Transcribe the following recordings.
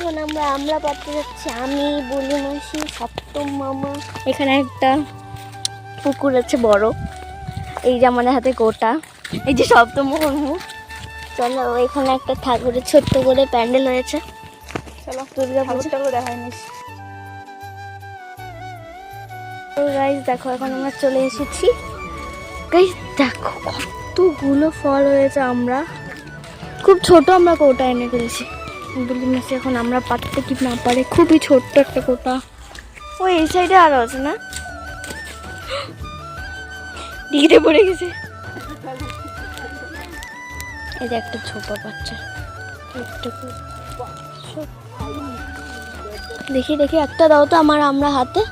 এখন আমরা পাড়তে যাচ্ছি, আমি, বলি মাসি, সপ্তম মামা। এখানে একটা পুকুর আছে বড়, এই যে আমাদের হাতে গোটা, এই যে সপ্তম মুখ। চলো, এখানে একটা ঠাকুরের ছোট্ট করে প্যান্ডেল হয়েছে। চলো দুর্গা ঠাকুরটাকে দেখাই নিস। তো গাইস দেখো, এখন আমরা চলে এসেছি। গাইস দেখো কতগুলো ফল হয়েছে। আমরা খুব ছোট আমরা কোটা এনে ফেলেছি। বলি মাসি এখন আমরা পারতে কি না পারে, খুবই ছোট্ট একটা কোটা। ওই এই সাইডে আরো আছে না, ডিগিতে পড়ে গেছে। এই যে একটা ছোট বাচ্চা, দেখি দেখি একটা দাও তো আমরা হাতে।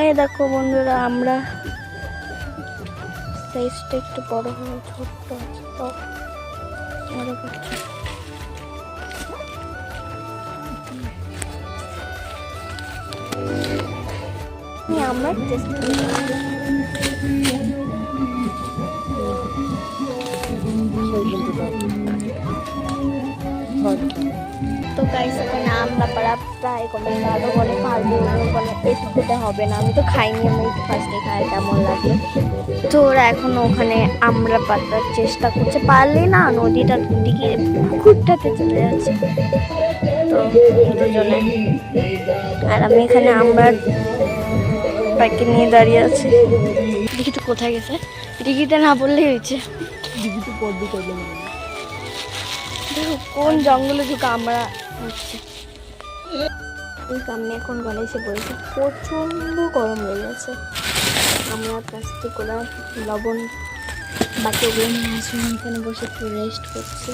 এই দেখো বন্ধুরা, আমরা সাইজটা একটু বড় হয়ে ছোট্ট আছে তো আরো বাচ্চা। আমরা তো গাইস এখানে আমরা পাড়া প্রায় কোনো আরো বলে পারবো বলে একটু খেতে হবে না। আমি তো খাইনি, আমি ফার্স্টে খাই কেমন লাগে। তো ওরা এখনো ওখানে আমরা পাতার চেষ্টা করছে, পারলে না নদীটার দিকে পুকুরটাতে চলে যাচ্ছে। তো দুজনে, আর আমি এখানে আমরা বাইকে নিয়ে দাঁড়িয়ে আছি। দেখি তো কোথায় গেছে, দিঘিতে না বললেই হয়েছে। দিঘিতে পড়বে দেখো কোন জঙ্গলে ঢুকে আমরা হচ্ছে। আমি এখন ঘরে এসে বলছি, প্রচন্ড গরম হয়ে গেছে। আমরা প্লাস্টিক করে লবণ বাকি ওগুলো নিয়ে আসুন, এখানে বসে একটু রেস্ট করছি।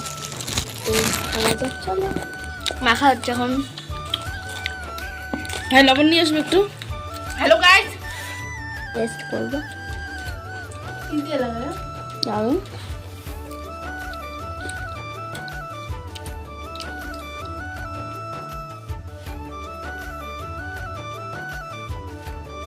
তো চলো মাখা হচ্ছে এখন। হ্যাঁ লবণ নিয়ে আসবে একটু। হ্যালো গাইস, রেস্ট করবো। কিনতে লাগে দারুন।